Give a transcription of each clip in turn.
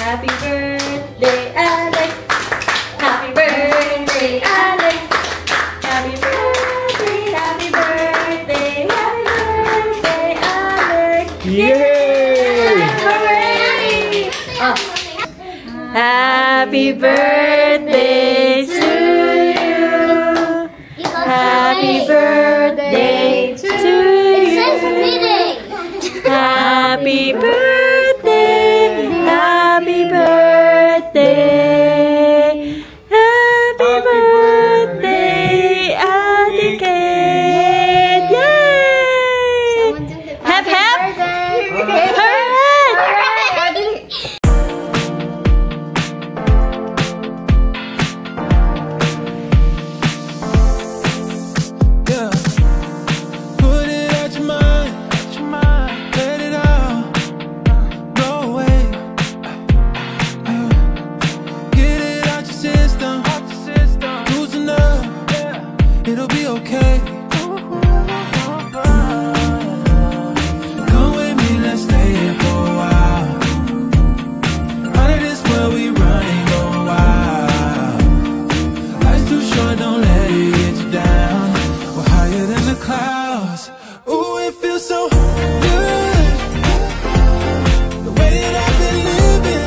Happy birthday, Alex. Happy birthday, Alex. Happy birthday, happy birthday, happy birthday, Alex. Yay! Oh. Happy birthday to you. Happy birthday to you. Happy birthday. Happy birthday. Happy birthday, Ate Kate. Yay! Hep hep. Hooray! It'll be okay. Come with me, let's stay here for a while. Out of this world we running, go wild. Life's too short, don't let it get you down. We're higher than the clouds. Ooh, it feels so good. The way that I've been living,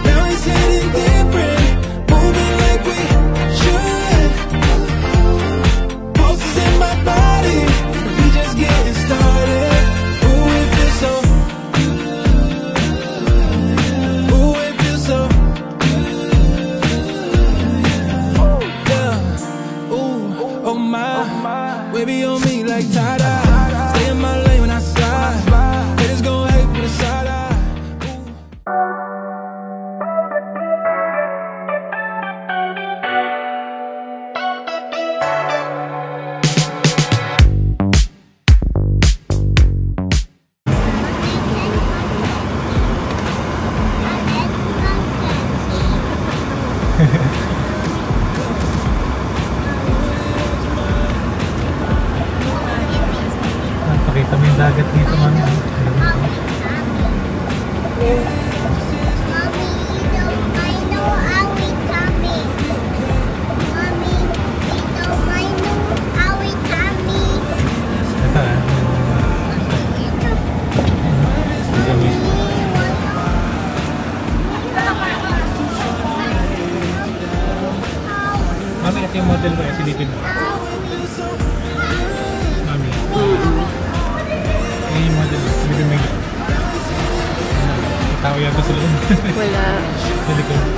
now it's hitting different. Moving like we should. In my body, we just getting started. Ooh, it feels so good. Ooh, it feels so good. Yeah. Ooh, oh my, baby on me like tie-dye. Stay in my lane when I slide. Haters gon' hate with a side eye. Pakita mo yung dagat dito, mami. Mami, ito yung model ko eh, silipin mo. Mami. Yan yung model ko, silipin mo yung tao yata sila. Wala. Silipin mo.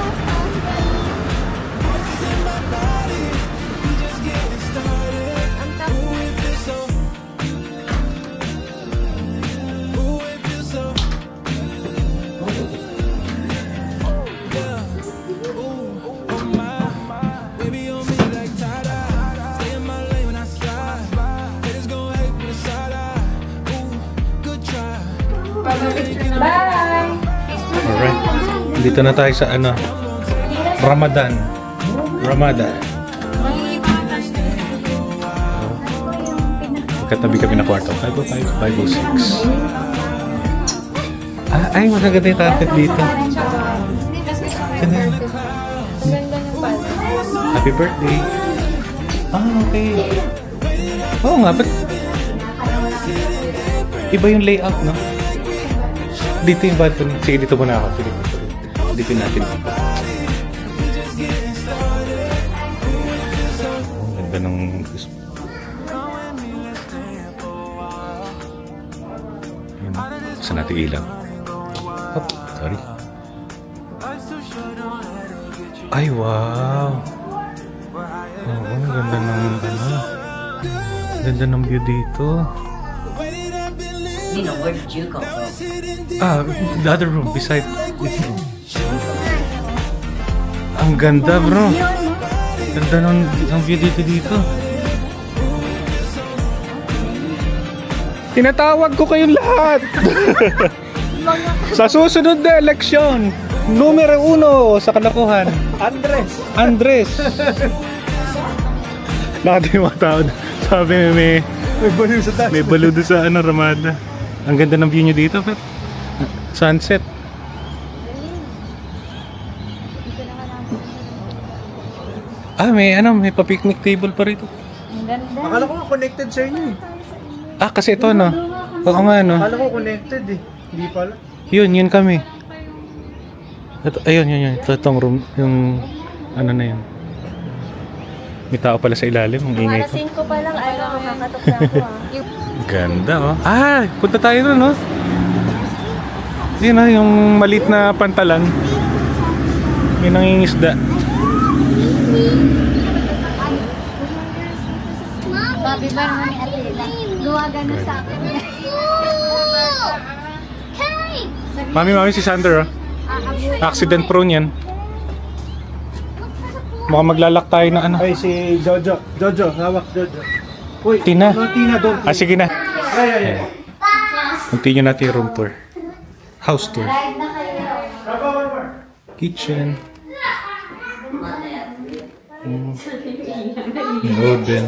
Bye! Alright. Dito na tayo sa ano, Ramadan. Katabi kami na kwarto. 505, 506. Ay, magaganda yung carpet dito. Happy birthday. Okay. Oo nga, ba't iba yung layout, no? Dito yung balcony. Sige, dito muna ako. Sige, dito natin. Ganda ng... Saan natin ilaw? Oh, sorry. Ay, wow! Oo, ganda ng... Ganda ng view dito. Nino, where did you go from? The other room, beside this room. Ang ganda, bro. Ganda ng view dito. Tinatawag ko kayong lahat. Sa susunod na eleksyon, numero 1 sa kalokohan. Andres. Lahat yung mga tao. Sabi may baliw sa taas. May baliw doon sa Ramada. Ang ganda ng view nyo dito, Pep. Sunset. Ah, may pa-picnic table pa rito. Ang ganda. Akala ko connected sa inyo eh. Ah, kasi ito no. Oo nga no. Akala ko connected eh. Hindi pala. Yun kami. Ito, ayun. Ito, itong room, yung ano na yun. May tao pala sa ilalim, ang ingay ko. Alas 5 pa lang, ayaw makakatok na ako Ganda oh. Ah, punta tayo doon no. Yun na, yung maliit na pantalan. May nangingisda. Sabi ba naman ni Atela? Luwagan na sa akin. Mami, si Sander oh. Accident prone yan. Baka maglalak tayo na ano. Ay, si Jojo. Jojo, hawak Jojo. Uy, Tina. no, Tina, don't. Ah, sige na. Ay. Continue natin yung room tour. House tour. Kitchen. Oven.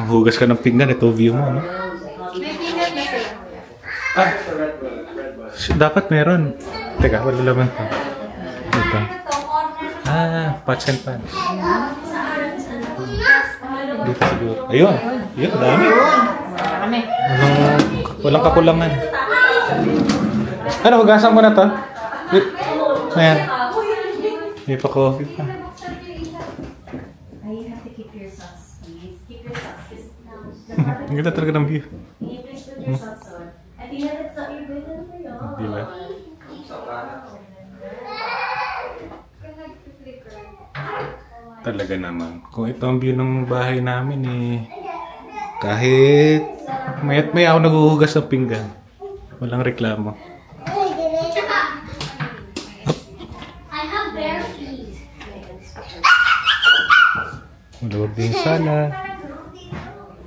Hugas ka ng pinggan. Ito view mo, no? May pinggan na sila. Ah, dapat meron. Teka, wala laman pa. Ito. Ah, pots and pans. Dito siguro. Ayun. Ayun, dami. Walang kakulangan. Ano, hugasan mo na to? Ayan. May pa coffee pa. Ang ganda talaga ng view. Diba? Talaga naman. Kung ito ang view ng bahay namin eh, kahit maya't maya ako naghuhugas ng pinggan. Walang reklamo. Maluwag din yung sala.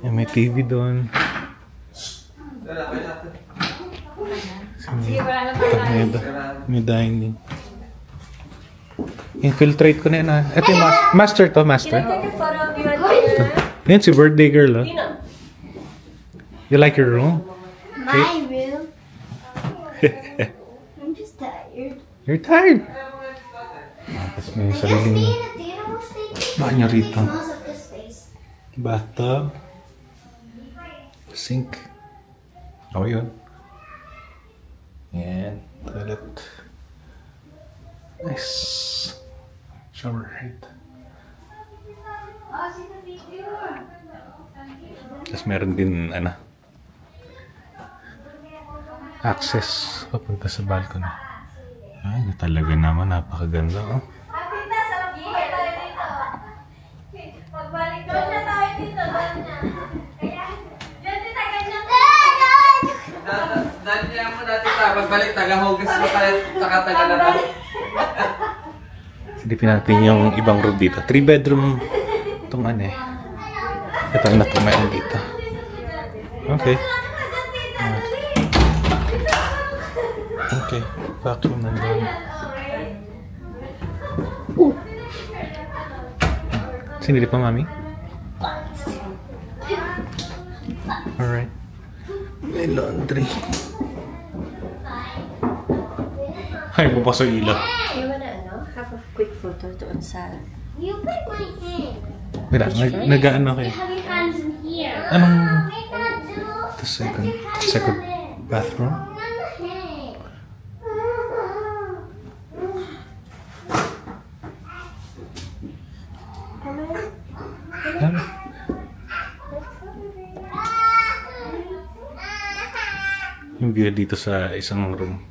May TV doon. May dining. Infiltrate ko na yun. Ito yung master to, master. Yan si birthday girl. Oh. You like your room? My room. I'm just tired. You're tired? Tapos may sariling banyo rito. Bathtub. Sink. Oh, yun. Yan. Toilet. Nice. Shower head. Tapos meron din, access papunta sa balcony. Ay, talaga naman. Napakaganda, oh. Pagbalik doon na tayo dito. Dahil niya mo natin pagbalik, taga-hugas mo tayo, taga na tayo. Silipin natin yung ibang room dito. 3-bedroom itong Ito na ito, mayroon dito. Okay. Okay. Vacuum nandun. Sinili pa, mami? Alright. May laundry. Ay, bubasok yung ilaw. You wanna have a quick photo doon sa... You put my hand. Wala, nag-ano kayo. Have your hands in here. Anong... The second bathroom? Ano? Yung view dito sa isang room.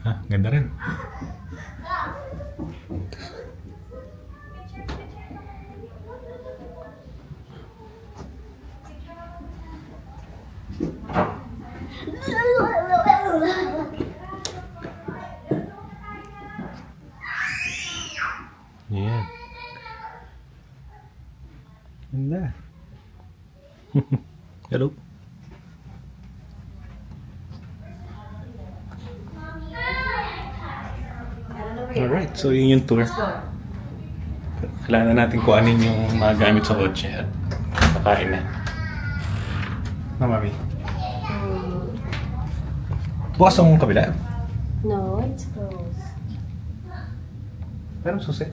Ah, ganda rin. Yeah. Ganda. Hello. Alright, so yun yung tour. Kailangan na natin kuhanin yung mga gamit sa kotse at kakain na. Na, mami? Bukas ang kabila. No, it's closed. Pero susi.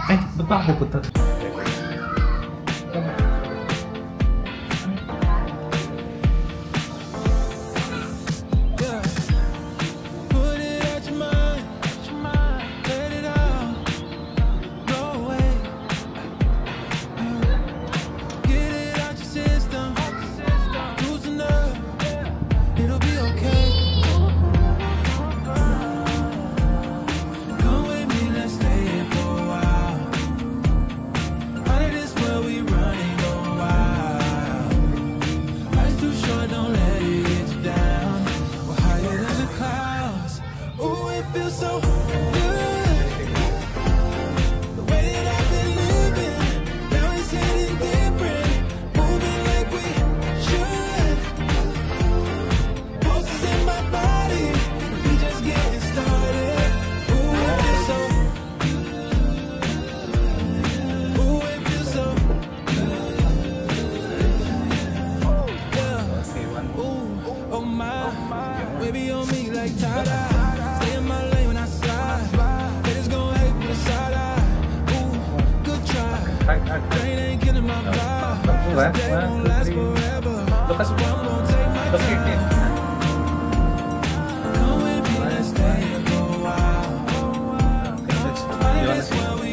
Ay, ba't ba ako pupunta?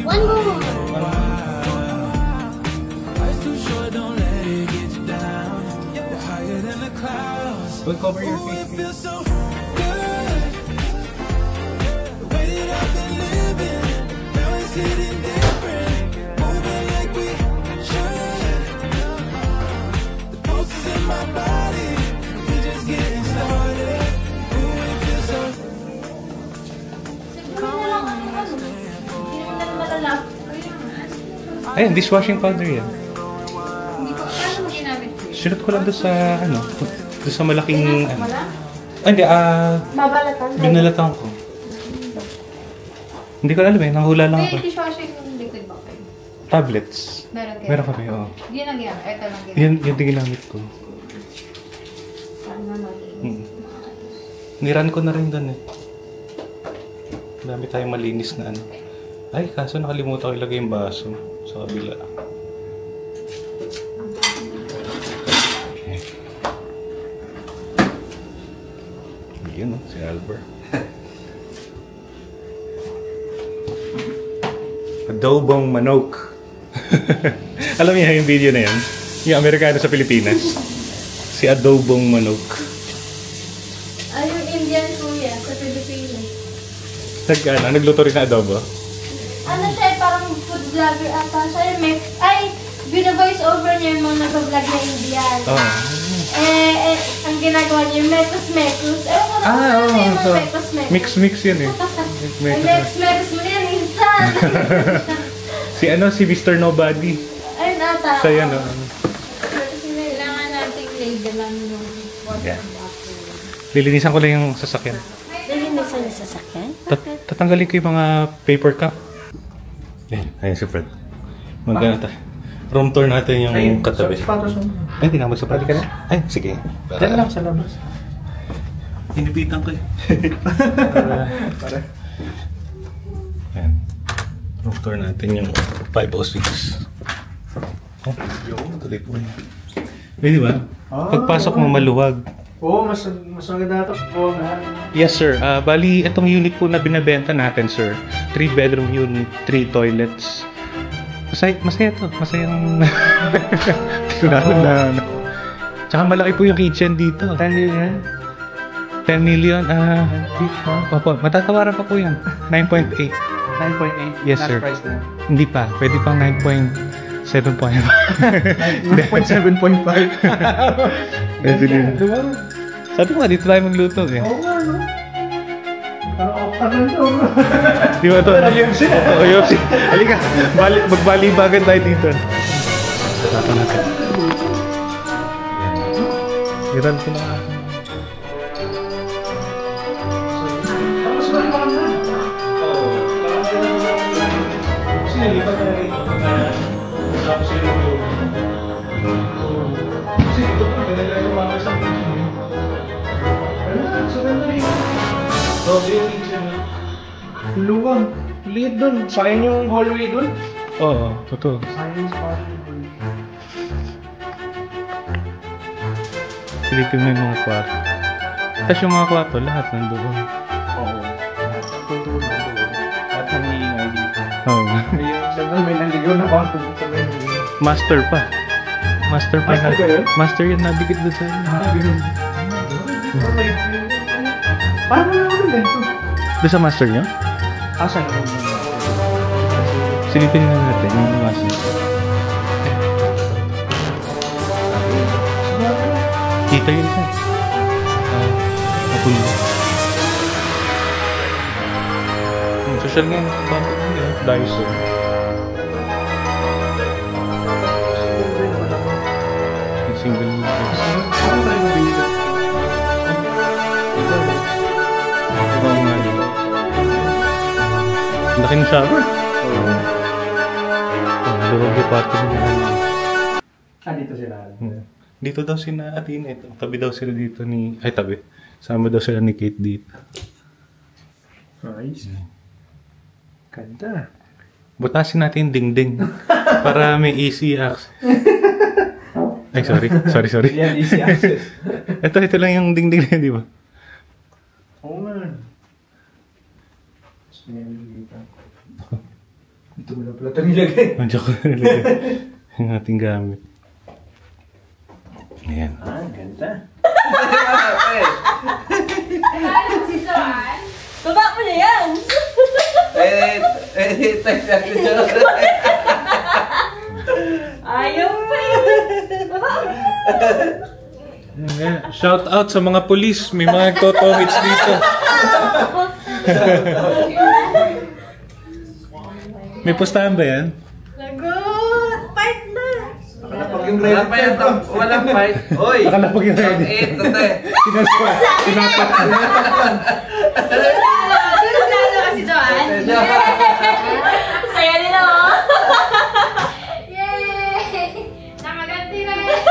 One more. We'll cover your face. Ayun, dishwashing powder yan. Hindi ko, paano mo ginamit ko yun? Sinot ko lang doon sa, ano, doon sa malaking, ano. Ah, hindi, Mabalatan. binalatan ko. Hindi ko alam eh, nahula lang ako. May dishwashing liquid ba kayo? Tablets. Meron kayo? Meron kami, oo. Yun ang ginamit. Ito lang ginamit. Yan din ginamit ko. Paano na maging? Niran ko na rin doon eh. Dami tayong malinis na ano. Ay, kaso nakalimutan ko ilagay yung baso sa kabila. Yun o, si Albert. Adobong manok. Alam niya yung video na yan? Yung Amerikano sa Pilipinas. Si adobong manok. Ay, yung Indian kuya sa Pilipinas. Nagluto rin na adobo? Ano siya, parang food vlogger ata siya. Ay, bina-voice over niya yung mga nag-vlog na Indian. Oo. Ang ginagawa niya, mekus-mekus. Ewan ko na kung ano yung mga mekus-mekus. Mix-mix yun eh. Ay, mekus-mekus mo yan, insan. Si Mr. Nobody. Ayun ata. Sa yan, Kailangan nating labelan yung water Yeah. bottle. Lilinisan ko lang yung sasakyan. Nalinisan niya sa sasakyan? Tatanggalin ko yung mga paper cup. Yan, ayun si Fred. Magana tayo. Room tour natin yung katabi. Sapatos mo. Ay, hindi na magsapati ka na? Ay, sige. Diyan lang sa labas. Hinipitan ko eh. Para. Ayan. Room tour natin yung 506. Oh, tuloy po yun. Pwede ba? Pagpasok mo maluwag. Oo, mas maganda ito. Oo nga. Yes sir, bali itong unit po na binabenta natin sir, 3 bedroom unit, 3 toilets. Masaya to, masayang na. Tsaka malaki po yung kitchen dito. 10 million. 10 million, opo, matatawaran pa po yan. 9.8. 9.8. Yes Last sir. price na. Hindi pa, pwede pang 9.7.5. 9.7.5. Sabi ko nga, dito tayo magluto eh. Oo nga, no? Parang to. Di ba ito? UFC. Oo, UFC. Halika, magbali-bagan tayo dito. Sarap natin. Iran ko na nga. Tapos ba naman na? Oo. Kasi nalipat na rin. Tapos yung kasi ito po, pinala yung mga isang Oh, yung kitchen. Luwag. Liit dun. Sayang yung hallway dun. Oo, totoo. Sayang yung hallway. Silipin mo yung mga kwarto. Tapos yung mga kwarto, lahat nandoon. Oo. Kultura na doon. At nangiingay dito. Oo. May naligaw na kwarto dito sa may Master pa. Master pa. Master ba yun? Master yun, nabigit doon sa... Parang wala ko rin ito. Doon sa master niyo? Asan yung Silipin nga natin yung master. Kita yun siya. Napuno. Social nga yung banda niya. Dyson. Yung single mo. Oo nga yun. Laki ng shower. Durog yung party mo. dito sila. Dito daw sila Athena. Ito. Tabi daw sila dito ni... Ay, tabi. Sama daw sila ni Kate dito. Nice. Ganda. Butasin natin yung dingding. Para may easy access. Ay, sorry. Yan, easy access. Ito lang yung dingding na, di ba? Oo man. Ito mo lang pala ito nilagay. Nandiyan ko na nilagay. Yung ating gamit. Ayan. Ah, ganda. Si Joanne. Baba mo na yan! Ayaw pa yun! Baba mo! Ayan. Shout out sa mga polis. May mga nagtotomits dito. May pustahan ba yan? Lagot! Fight na! Nakalapag yung Walang fight. Walang fight. Oy! Nakalapag yung ready. Tinatak. Sino lalo ka si Joanne? Saya nila oh! Yay! Nakaganti na yan!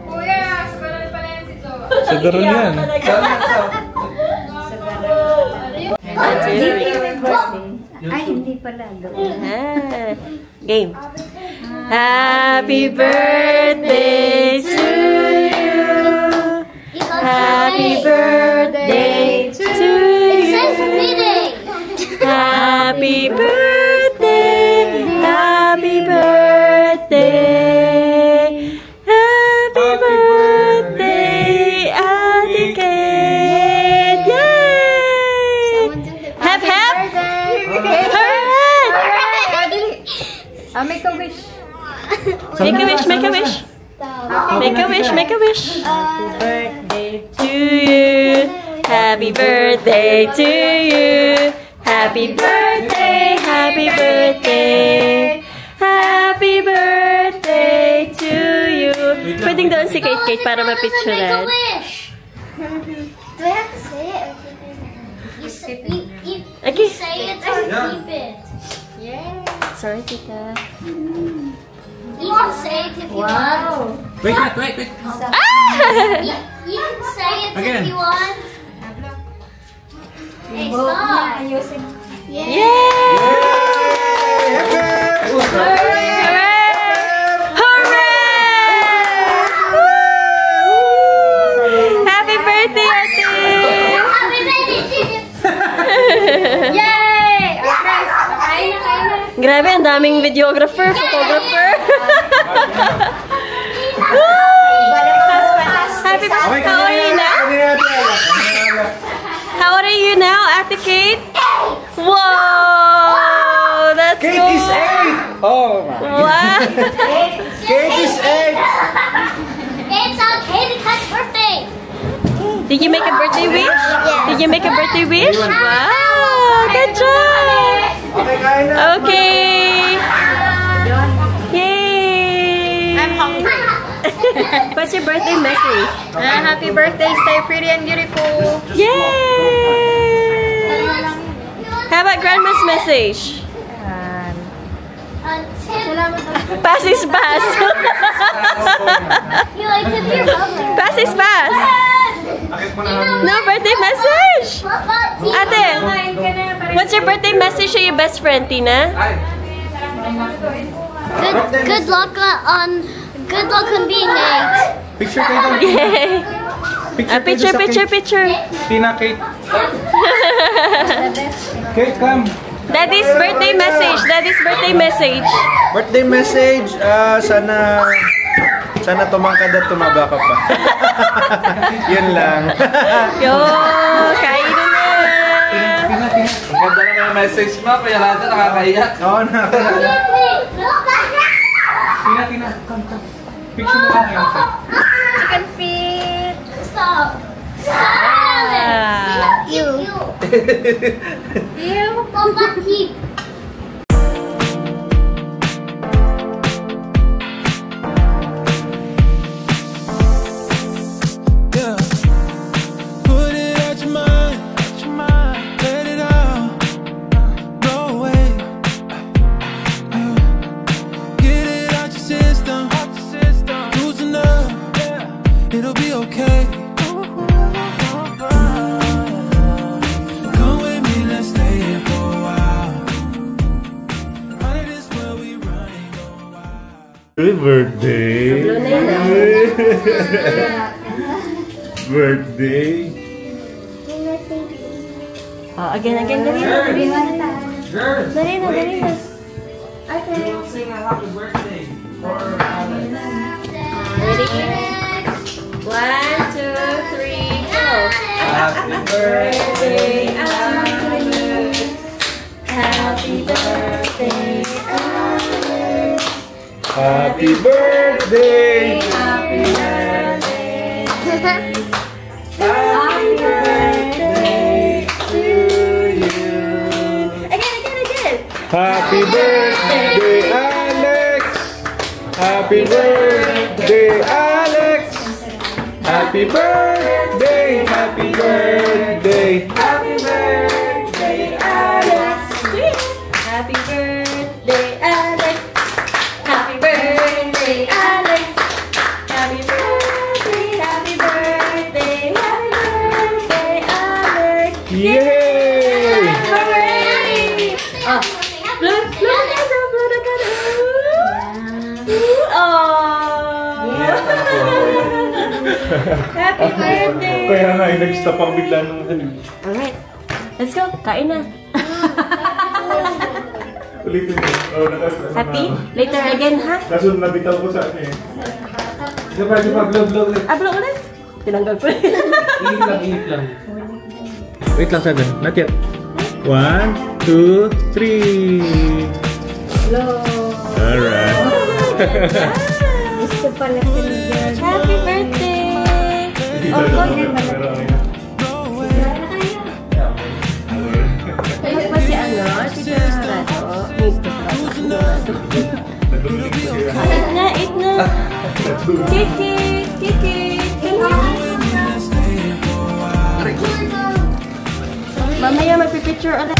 Kuya, sabalan pala yan si Joanne. Sa daron yan. Ay, hindi pala. Game. Happy birthday to you. Happy birthday to you. Happy birthday. Happy birthday. Happy birthday, Ate Kate. Yay! Hep hep. Make a wish. Make a wish, make a wish. Make a wish, make a wish. Happy birthday to you. Happy birthday to you. Happy birthday, happy birthday. Happy birthday to you. Pwedeng doon si Kate para mapicturean. Do I have to say it? You Okay. say it or keep it. Sorry, Tita. You can say it if you want. Wait. You can say it if you want. Hey, stop. Yay! Hooray! Happy birthday, Ate! Happy birthday to you. Yay! Okay, kain na. Grabe, ang daming videographer, photographer. Happy birthday! How are you now? How old are you now, Ate Kate? Whoa! That's Kate cool. is 8! Oh, Wow! Kate is 8! It's okay because birthday. Did you make a birthday wish? Did you make a birthday wish? Wow! Good job! Okay, kain na. Okay! Yay! I'm hungry. What's your birthday message? Happy birthday, stay pretty and beautiful. Yay! How about Grandma's message? Pass is pass. You like to be your mother. Pass is pass. No birthday message! Ate, what's your birthday message to your best friend, Tina? Good luck on being 8. Picture kayo doon. Yay! Picture. Tina, Kate. Kate, come. Daddy's birthday message. Birthday message, sana tumangkad at tumaba ka pa. Yun lang. Yo, kain na! Ang ganda na yung message mo, Kuya Rado, nakakaiyak. Oo na. Tina, come. Picture mo lang ngayon. Chicken feet. Stop. You. Papa keep. Yeah. Put it out your mind. Let it out. Blow away. Get it out your system. Loosen up. It'll be okay. Come with me, let's stay here for a while. Out of this world we running, go wild. Happy birthday. Birthday. Oh, again, dali na. Sing a happy birthday for Ready? 1, 2, 3, go! Happy birthday. Happy birthday, Alex. Happy birthday. Happy birthday. Happy birthday to you. Again. Happy birthday, Alex. Happy birthday, Alex. Happy birthday. Happy birthday. Happy birthday, Alex. Happy birthday, Alex. Happy birthday, Alex. Happy birthday, Alex. Yay! Hooray! Oh, blow the candle. Oh. Happy birthday. Kaya nga, nag-stop ako bigla nung Alright, let's go. Kain na. ulitin mo. Oh, Happy? Later again, ha? Kaso nabitaw ko sa ano eh. Diba, blow ulit. Blow ulit? Tinanggal ko. Ihip lang. Wait lang, 7. Not yet. 1, 2, 3. Blow. Alright. Gusto pala pinigyan. Happy birthday! Oh, Ano pa si si Rato? Eat na. Kiki. Mamaya magpipicture ulit.